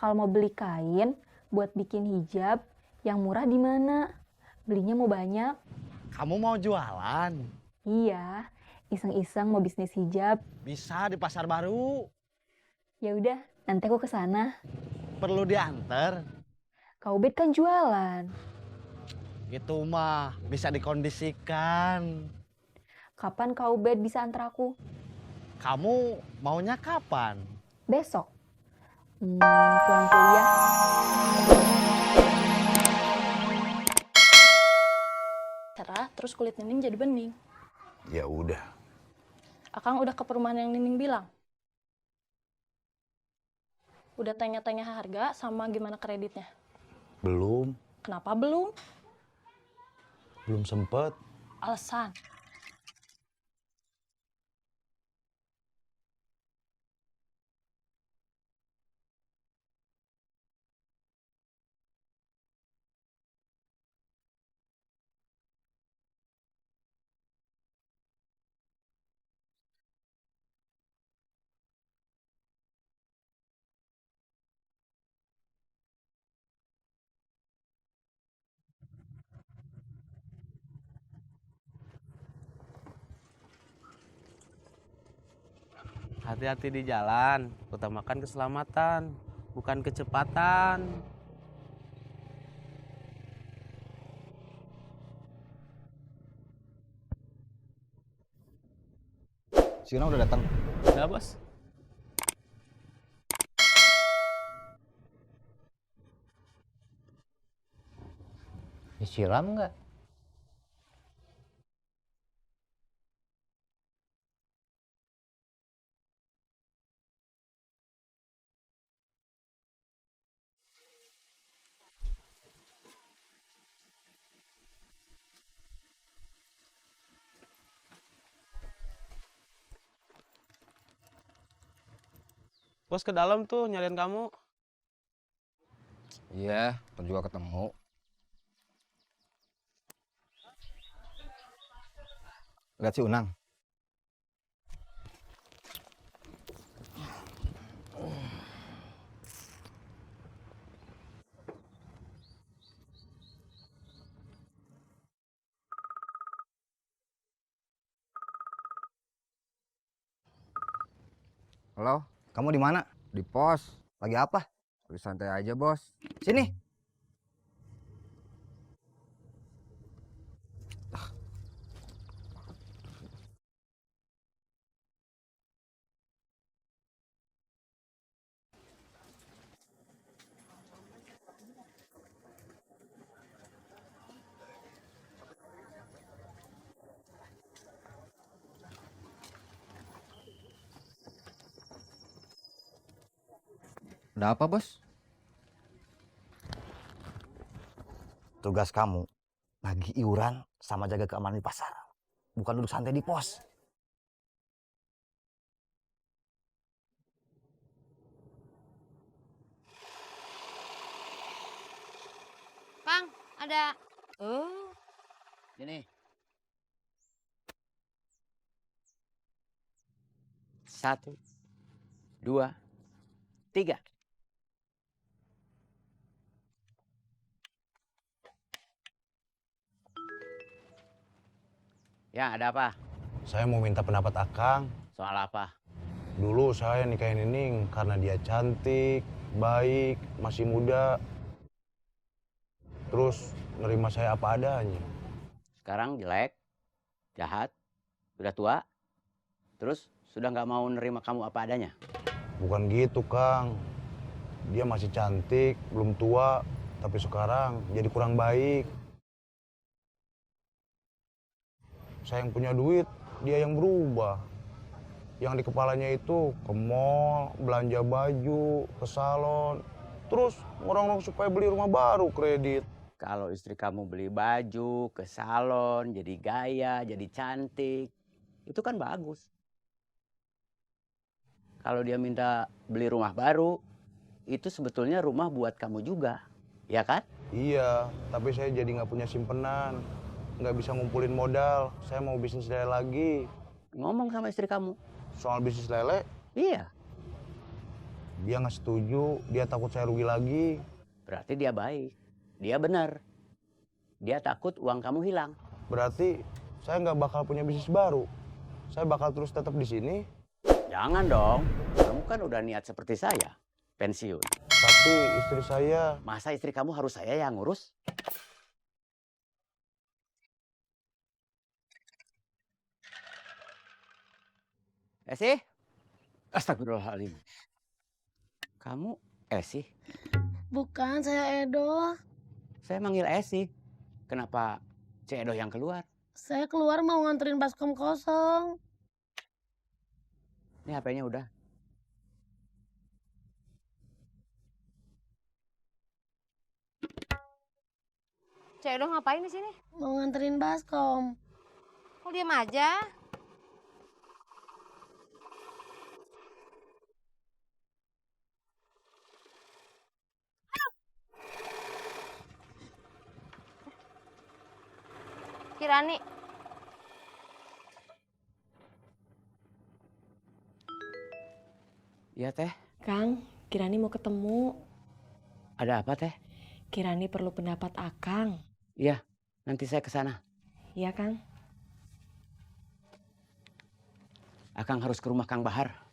Kalau mau beli kain buat bikin hijab, yang murah di mana? Belinya mau banyak? Kamu mau jualan? Iya, iseng-iseng mau bisnis hijab. Bisa di pasar baru. Ya udah, nanti aku ke sana. Perlu diantar. Kak Ubed kan jualan. Itu mah bisa dikondisikan. Kapan Kak Ubed bisa antar aku? Kamu maunya kapan? Besok. Pulang kuliah. Cerah, terus kulit Nining jadi bening. Ya udah. Akang udah ke perumahan yang Nining bilang? Udah tanya-tanya harga sama gimana kreditnya? Belum Kenapa belum? sempet. Alasan. Hati-hati di jalan, utamakan keselamatan, bukan kecepatan. Si Una udah datang. Udah, Bos. Disiram nggak? Bos ke dalam tuh nyariin kamu. Iya, ntar juga ketemu. Lihat si Unang. Halo, Kamu di mana? di pos. Lagi apa? Lagi santai aja, Bos. Sini. Ada apa, Bos? Tugas kamu lagi iuran sama jaga keamanan di pasar. Bukan duduk santai di pos. Kang, ada. Oh. Ini. Satu, dua, tiga. Ya, ada apa? Saya mau minta pendapat Akang. Soal apa? Dulu saya nikahin Nining karena dia cantik, baik, masih muda. Terus nerima saya apa adanya. Sekarang jelek, jahat, udah tua, terus sudah nggak mau nerima kamu apa adanya. Bukan gitu, Kang. Dia masih cantik, belum tua, tapi sekarang jadi kurang baik. Saya yang punya duit, dia yang berubah. Yang di kepalanya itu ke mall, belanja baju, ke salon. Terus orang-orang supaya beli rumah baru kredit. Kalau istri kamu beli baju, ke salon, jadi gaya, jadi cantik, itu kan bagus. Kalau dia minta beli rumah baru, itu sebetulnya rumah buat kamu juga, ya kan? Iya, tapi saya jadi nggak punya simpenan. Nggak bisa ngumpulin modal. Saya mau bisnis lele lagi. Ngomong sama istri kamu. Soal bisnis lele, Iya. Dia nggak setuju, dia takut saya rugi lagi. Berarti dia baik. Dia benar. Dia takut uang kamu hilang. Berarti saya nggak bakal punya bisnis baru. Saya bakal terus tetap di sini. Jangan dong. Kamu kan udah niat seperti saya. Pensiun. Tapi istri saya... Masa istri kamu harus saya yang ngurus? Esi? Astagfirullahaladzim. Kamu Esi? Bukan, saya Edo. Saya manggil Esi. Kenapa Cik Edo yang keluar? Saya keluar mau nganterin baskom kosong. Ini HP-nya udah. Cek Edo ngapain di sini? Mau nganterin baskom. Kok diam aja? Kirani, Iya teh. Kang, Kirani mau ketemu. Ada apa teh? Kirani perlu pendapat Akang. Iya, nanti saya ke sana. Iya, Kang. Akang harus ke rumah Kang Bahar.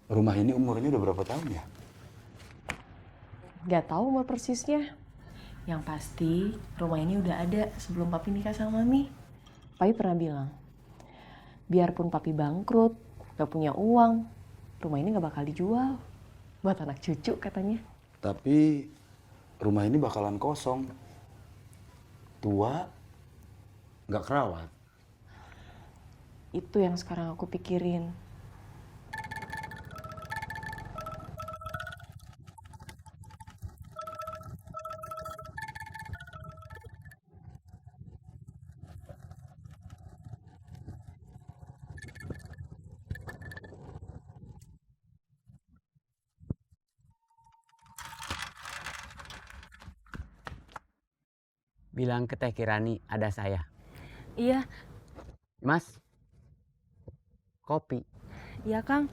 Rumah ini umurnya udah berapa tahun ya? Gak tahu umur persisnya. Yang pasti rumah ini udah ada sebelum Papi nikah sama Mami. Papi pernah bilang, biarpun Papi bangkrut, gak punya uang, rumah ini gak bakal dijual. Buat anak cucu katanya. Tapi rumah ini bakalan kosong. Tua, nggak kerawat. Itu yang sekarang aku pikirin. Bilang ke Teh Kirani ada saya. Iya, Mas, kopi. iya Kang.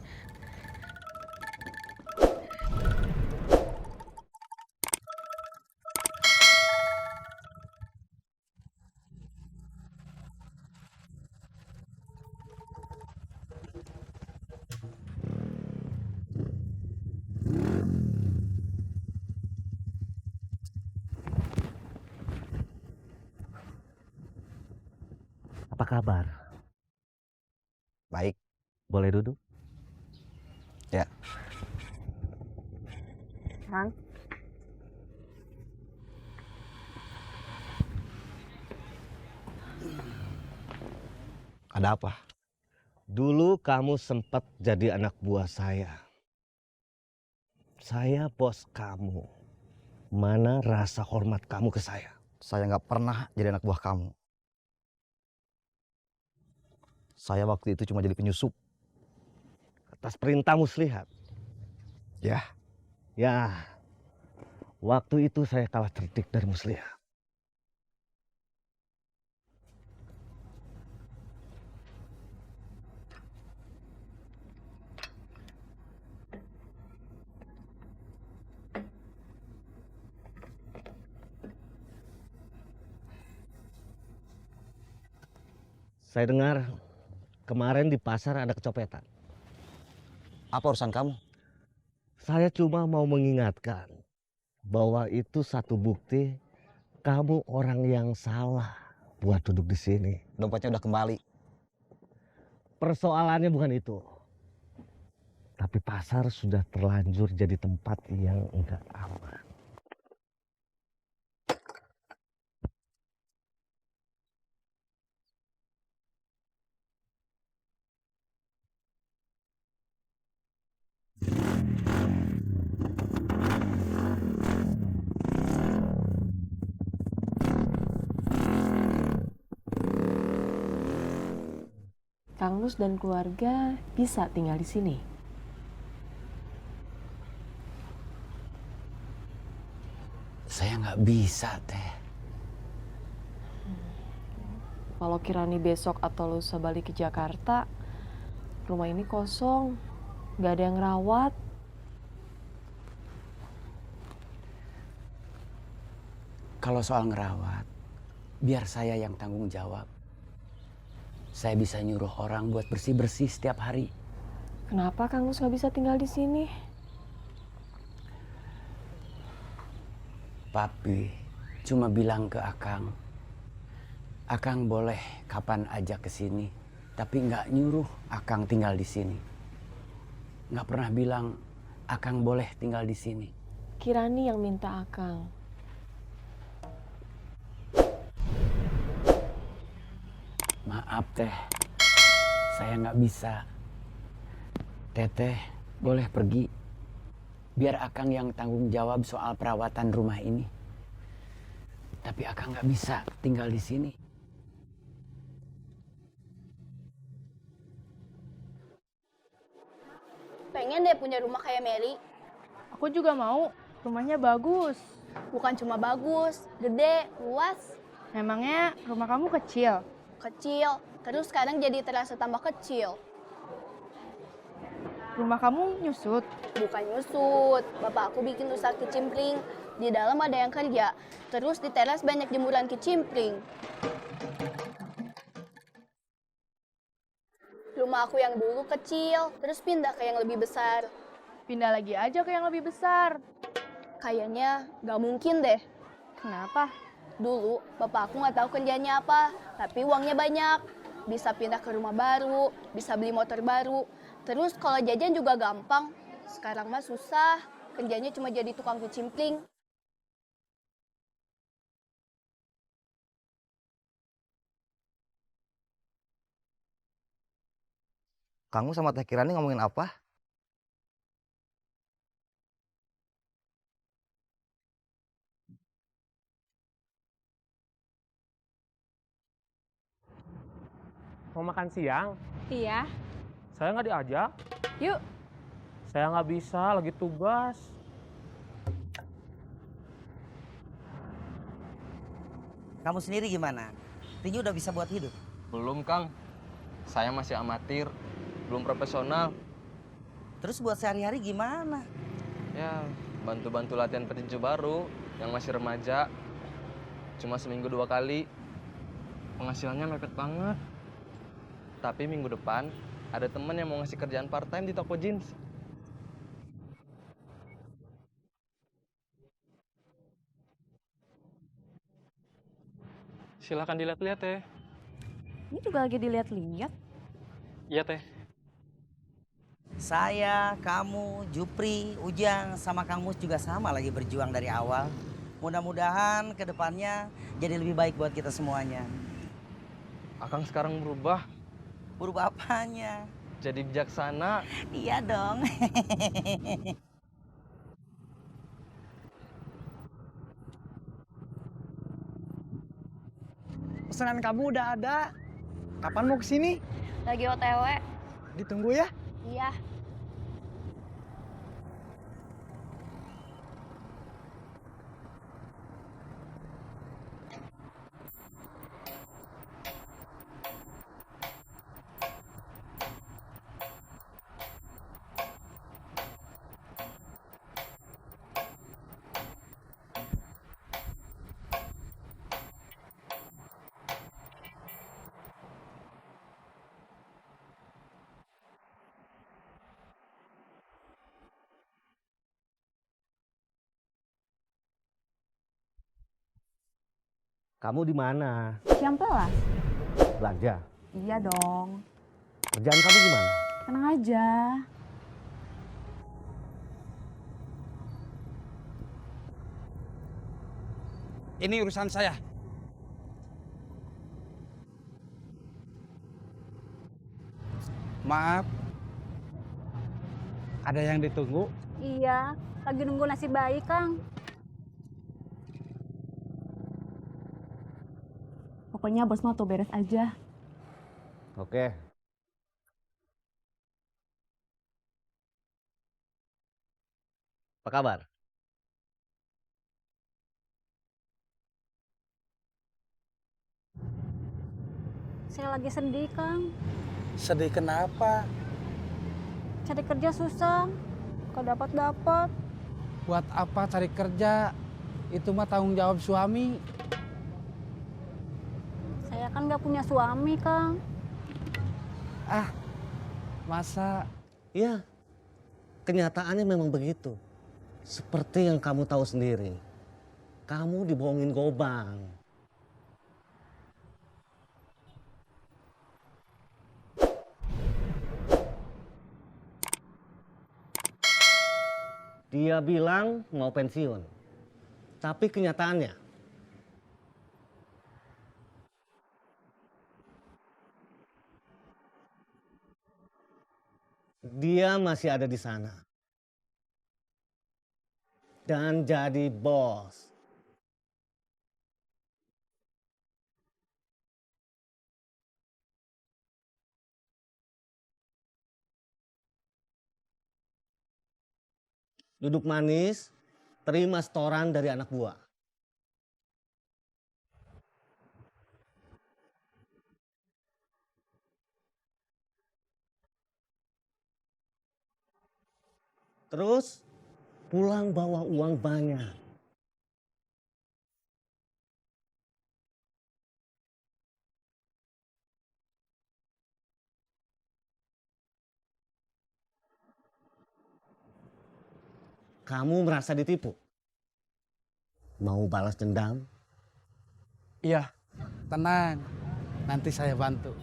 Apa kabar? Baik. Boleh duduk? Ya. Kang. Ada apa? Dulu kamu sempat jadi anak buah saya. Saya bos kamu. Mana rasa hormat kamu ke saya? Saya nggak pernah jadi anak buah kamu. Saya waktu itu cuma jadi penyusup. Atas perintah muslihat. Ya. Ya, waktu itu saya kalah cerdik dari muslihat. Saya dengar kemarin di pasar ada kecopetan. Apa urusan kamu? Saya cuma mau mengingatkan bahwa itu satu bukti kamu orang yang salah buat duduk di sini. Dompetnya udah kembali. Persoalannya bukan itu. Tapi pasar sudah terlanjur jadi tempat yang enggak aman. Kang Nus dan keluarga bisa tinggal di sini. Saya nggak bisa, Teh. Kalau Kirani besok atau lusa balik ke Jakarta, rumah ini kosong, nggak ada yang rawat. Kalau soal ngerawat, biar saya yang tanggung jawab. Saya bisa nyuruh orang buat bersih-bersih setiap hari. Kenapa Kang Nus nggak bisa tinggal di sini? Papi cuma bilang ke Akang, Akang boleh kapan aja ke sini, tapi nggak nyuruh Akang tinggal di sini. Nggak pernah bilang Akang boleh tinggal di sini. Kirani yang minta Akang. Maaf Teh, saya nggak bisa. Teteh boleh pergi, biar Akang yang tanggung jawab soal perawatan rumah ini. Tapi Akang nggak bisa tinggal di sini. Pengen deh punya rumah kayak Mary. Aku juga mau, rumahnya bagus. Bukan cuma bagus, gede, luas. Memangnya rumah kamu kecil? Kecil, terus sekarang jadi terasa tambah kecil. Rumah kamu nyusut? Bukan nyusut, bapak aku bikin usaha kicimpring. Di dalam ada yang kerja, terus di teras banyak jemuran kicimpring. Rumah aku yang dulu kecil, terus pindah ke yang lebih besar. Pindah lagi aja ke yang lebih besar. Kayaknya gak mungkin deh. Kenapa? Dulu, bapak aku nggak tahu kerjanya apa, tapi uangnya banyak. Bisa pindah ke rumah baru, bisa beli motor baru. Terus kalau jajan juga gampang. Sekarang mah susah, kerjanya cuma jadi tukang kicimpring. Kamu sama Teh Kirani ngomongin apa? Mau makan siang? Iya. Saya nggak diajak. Yuk. Saya nggak bisa, lagi tugas. Kamu sendiri gimana? Tinju udah bisa buat hidup? Belum, Kang. Saya masih amatir, belum profesional. Terus buat sehari-hari gimana? Ya, bantu-bantu latihan petinju baru yang masih remaja. Cuma seminggu 2 kali. Penghasilannya mepet banget. Tapi minggu depan ada temen yang mau ngasih kerjaan part-time di toko jeans. Silakan dilihat-lihat, Teh. Ini juga lagi dilihat-lihat. Iya, Teh. Saya, kamu, Jupri, Ujang, sama Kang Mus juga sama lagi berjuang dari awal. Mudah-mudahan ke depannya jadi lebih baik buat kita semuanya. Akang sekarang berubah. Berubah apanya? Jadi bijaksana. Iya dong. Pesanan kamu udah ada. Kapan mau kesini? Lagi OTW. Ditunggu ya. Iya. Kamu di mana? Ciampelas. Belanja. Iya dong. Kerjaan kamu gimana? Tenang aja. Ini urusan saya. Maaf. Ada yang ditunggu? Iya, lagi nunggu nasi bayi, Kang. Pokoknya bos mau tuh beres aja. Oke. Apa kabar? Saya lagi sedih, Kang. Sedih kenapa? Cari kerja susah, gak dapat-dapat. Buat apa cari kerja? Itu mah tanggung jawab suami. Saya kan gak punya suami, Kang. Ah, masa? Iya, kenyataannya memang begitu. Seperti yang kamu tahu sendiri. Kamu dibohongin Gobang. Dia bilang mau pensiun. Tapi kenyataannya dia masih ada di sana. Dan jadi bos. Duduk manis, terima setoran dari anak buah. Terus pulang bawa uang banyak. Kamu merasa ditipu? Mau balas dendam? Iya, tenang. Nanti saya bantu.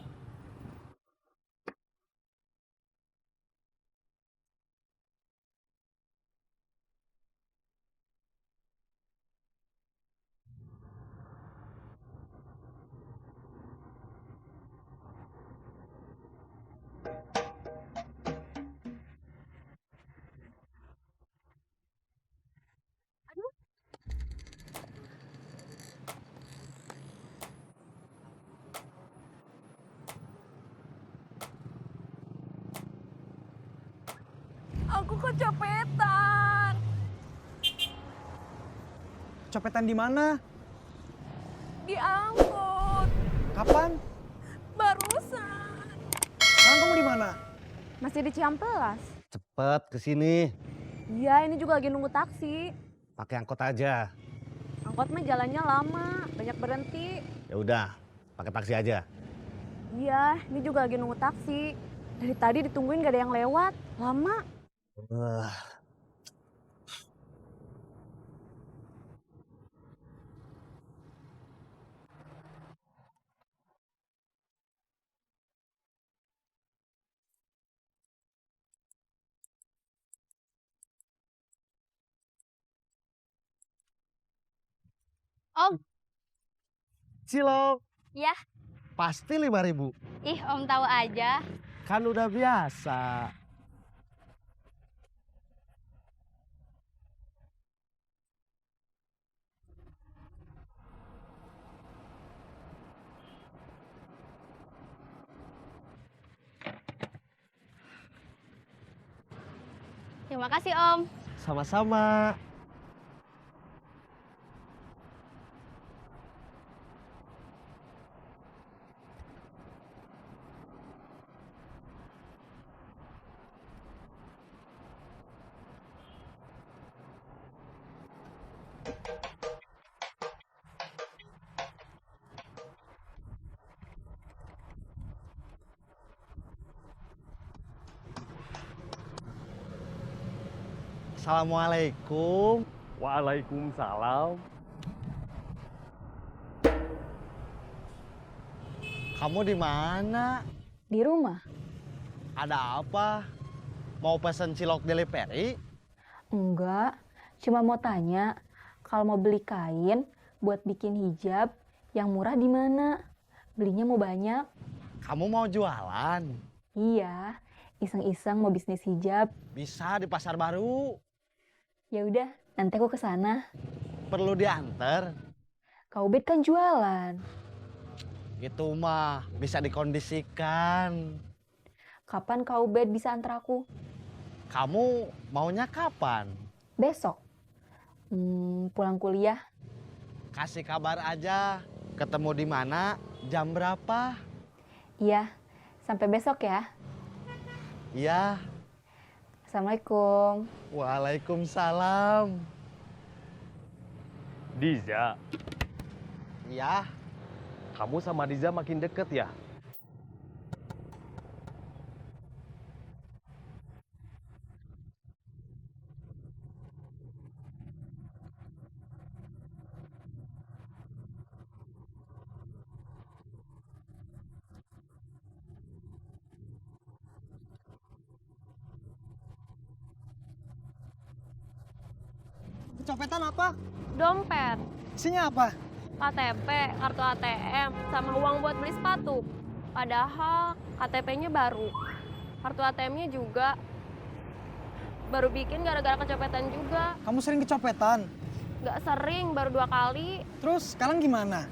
Aku kecopetan. Copetan di mana? Di angkot. Kapan? Barusan. Sekarang kamu di mana? Masih di Ciampelas. Cepet kesini. Iya, ini juga lagi nunggu taksi. Pakai angkot aja. Angkot mah jalannya lama, banyak berhenti. Ya udah, pakai taksi aja. Iya, ini juga lagi nunggu taksi. Dari tadi ditungguin gak ada yang lewat. Lama. Om, Cilok, ya. pasti 5.000. Ih, Om tahu aja. Kan udah biasa. Terima kasih, Om. Sama-sama. Assalamualaikum. Waalaikumsalam. Kamu di mana? Di rumah. Ada apa? Mau pesen cilok delivery? Enggak, cuma mau tanya, kalau mau beli kain buat bikin hijab yang murah di mana? Belinya mau banyak. Kamu mau jualan? Iya, iseng-iseng mau bisnis hijab. Bisa di pasar baru. Ya udah, nanti aku ke sana. Perlu diantar? Kau bet kan jualan. Itu mah bisa dikondisikan. Kapan kau bet bisa antar aku? Kamu maunya kapan? Besok. Pulang kuliah. Kasih kabar aja. Ketemu di mana? Jam berapa? Iya, sampai besok ya. Iya. Assalamualaikum. Waalaikumsalam. Diza, Iya. kamu sama Diza makin deket ya? Kecopetan apa? Dompet, Isinya apa? KTP, kartu ATM, sama uang buat beli sepatu. Padahal KTP-nya baru. Kartu ATM-nya juga baru bikin gara-gara kecopetan juga. Kamu sering kecopetan? Nggak sering, baru 2 kali. Terus sekarang gimana?